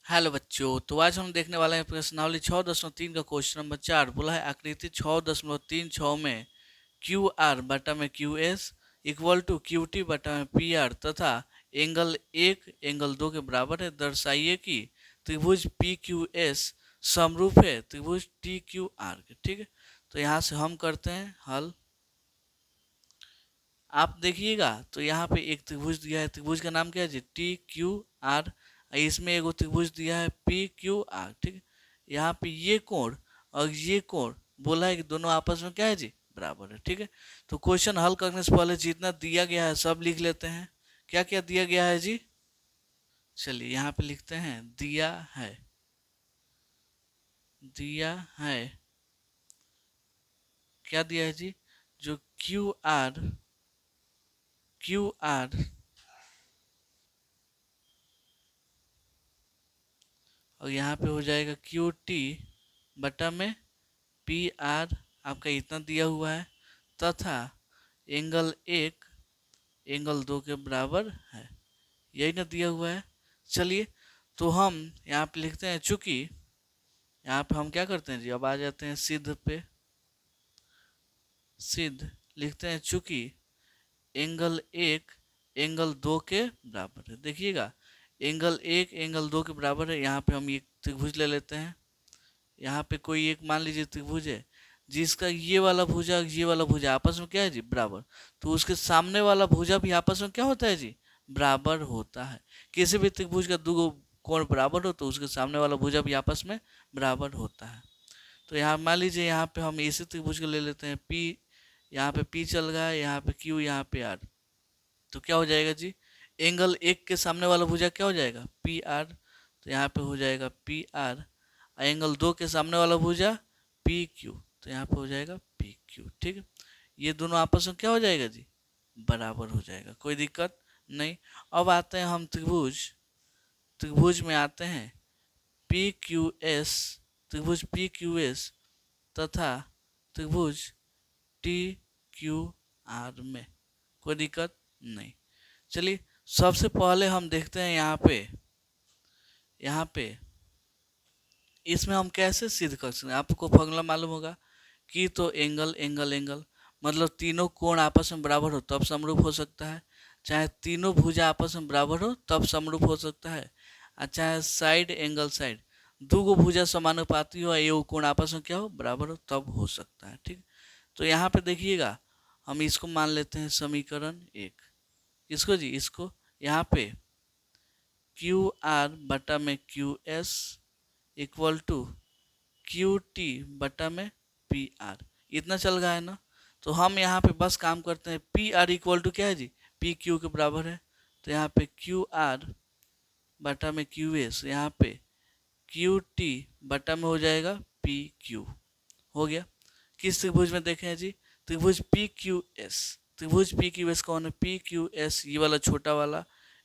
Hello बच्चों, तो आज हम देखने वाले हैं प्रश्नावली 6.3 का क्वेश्चन नंबर 4। बोला है आकृति 6.36 में क्यू आर बटा में Q S equal to Q T बटा में पी आर तथा एंगल 1 एंगल 2 के बराबर है। दर्शाइए कि त्रिभुज पी क्यू एस समरूप है त्रिभुज टी क्यू आर के। ठीक है, तो यहाँ से हम करते हैं हल। आप देखिएगा तो यहाँ पे एक त्रिभुज दिया है, त्रिभुज का नाम क्या है जी? T Q are. इसमें एगो त्रिभुज दिया है पी क्यू आर। ठीक है, यहाँ पे ये कोण और ये कोण बोला है कि दोनों आपस में क्या है जी? बराबर है। ठीक है, तो क्वेश्चन हल करने से पहले जितना दिया गया है सब लिख लेते हैं। क्या क्या दिया गया है जी? चलिए यहाँ पे लिखते हैं दिया है, दिया है क्या दिया है जी? जो क्यू आर, क्यू आर और यहाँ पे हो जाएगा क्यू टी बटा में पी आर आपका इतना दिया हुआ है तथा एंगल 1 एंगल 2 के बराबर है, यही ना दिया हुआ है। चलिए तो हम यहाँ पे लिखते हैं, चूंकि यहाँ पे हम क्या करते हैं जी, अब आ जाते हैं सिद्ध पे। सिद्ध लिखते हैं चूंकि एंगल 1 एंगल 2 के बराबर है। देखिएगा एंगल 1 एंगल 2 के बराबर है। यहाँ पे हम एक त्रिभुज ले लेते हैं। यहाँ पे कोई एक मान लीजिए त्रिभुज है जिसका ये वाला भुजा ये वाला भुजा आपस में क्या है जी? बराबर। तो उसके सामने वाला भुजा भी आपस में क्या होता है जी? बराबर होता है। किसी भी त्रिभुज का दो कोण बराबर हो तो उसके सामने वाला भुजा भी आपस में बराबर होता है। तो यहाँ मान लीजिए यहाँ पे हम इसी त्रिभुज को ले लेते हैं पी। यहाँ पे पी चल रहा है, यहाँ पे क्यू, यहाँ पे आर। तो क्या हो जाएगा जी? एंगल 1 के सामने वाला भुजा क्या हो जाएगा? P R. तो यहाँ पे हो जाएगा पी आर। एंगल 2 के सामने वाला भुजा पी क्यू, तो यहाँ पे हो जाएगा पी क्यू। ठीक है, ये दोनों आपस में क्या हो जाएगा जी? बराबर हो जाएगा, कोई दिक्कत नहीं। अब आते हैं हम त्रिभुज, त्रिभुज में आते हैं पी क्यू एस, त्रिभुज पी क्यू एस तथा त्रिभुज टी क्यू आर में, कोई दिक्कत नहीं। चलिए सबसे पहले हम देखते हैं यहाँ पे, यहाँ पे इसमें हम कैसे सिद्ध कर सकते हैं? आपको फॉर्मूला मालूम होगा कि तो एंगल एंगल एंगल मतलब तीनों कोण आपस में बराबर हो तब समरूप हो सकता है, चाहे तीनों भुजा आपस में बराबर हो तब समरूप हो सकता है, और चाहे साइड एंगल साइड दो गो भुजा समानुपाती हो ये कोण आपस में क्या हो? बराबर हो तब हो सकता है। ठीक, तो यहाँ पे देखिएगा हम इसको मान लेते हैं समीकरण 1। इसको जी, इसको यहाँ पे क्यू आर बटा में Q S equal to Q T बटा में पी आर, इतना चल रहा है ना। तो हम यहाँ पे बस काम करते हैं, पी आर इक्वल टू क्या है जी? पी क्यू के बराबर है। तो यहाँ पे क्यू आर बटा में क्यू एस, यहाँ पे क्यू टी बटा में हो जाएगा पी क्यू। हो गया। किस त्रिभुज में देखें जी? त्रिभुज पी क्यू एस। त्रिभुज पी क्यू एस कौन है? पी क्यू एस ये वाला छोटा वाला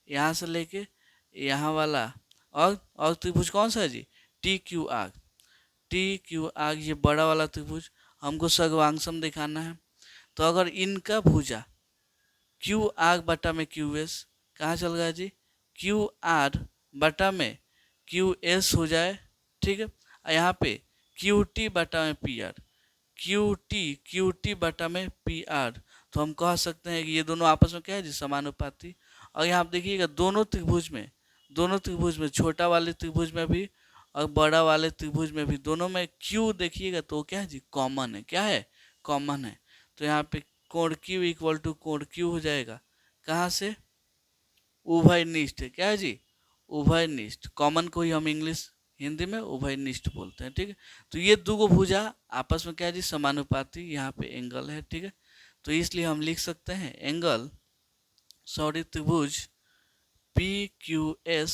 यहाँ से लेके यहाँ वाला, और त्रिभुज कौन सा है जी? T Q R. T Q R ये बड़ा वाला त्रिभुज, हमको सर्वांगसम दिखाना है। तो अगर इनका भुजा क्यू आर बटा में क्यू एस कहाँ चल गया जी? क्यू आर बटा में क्यू एस हो जाए। ठीक है, और यहाँ पे क्यू टी बटा में पी आर, क्यू टी बटा में पी आर, तो हम कह सकते हैं कि ये दोनों आपस में क्या है जी? समानुपाती। और यहाँ आप देखिएगा दोनों त्रिभुज में, दोनों त्रिभुज में छोटा वाले त्रिभुज में भी और बड़ा वाले त्रिभुज में भी दोनों में क्यू देखिएगा तो क्या है जी? कॉमन है। क्या है? कॉमन है। तो यहाँ पे कोण क्यू इक्वल टू कोण क्यू हो जाएगा। कहाँ से? उभयनिष्ठ। क्या है जी? उभयनिष्ठ। कॉमन को ही हम इंग्लिश हिंदी में उभयनिष्ठ बोलते हैं। ठीक है, तो ये दो भुजा आपस में क्या है जी? समानुपाती। यहाँ पे एंगल है। ठीक है, तो इसलिए हम लिख सकते हैं एंगल, सॉरी त्रिभुज पी क्यू एस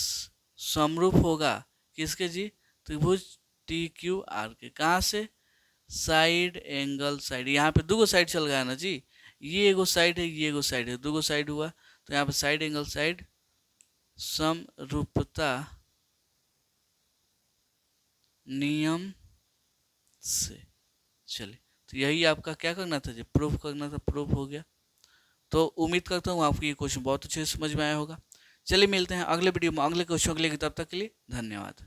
समरूप होगा किसके जी? त्रिभुज टी क्यू आर के। कहाँ से? Side angle side. यहाँ पे दो साइड चल गया है ना जी, ये एगो साइड है ये एगो साइड है, दो साइड हुआ तो यहाँ पे साइड एंगल साइड समरूपता नियम से। चलिए तो यही आपका क्या करना था जी? प्रूफ करना था। प्रूफ हो गया। तो उम्मीद करता हूँ आपको ये क्वेश्चन बहुत अच्छे से समझ में आया होगा। चलिए मिलते हैं अगले वीडियो में अगले क्वेश्चन के लिए, तब तक के लिए धन्यवाद।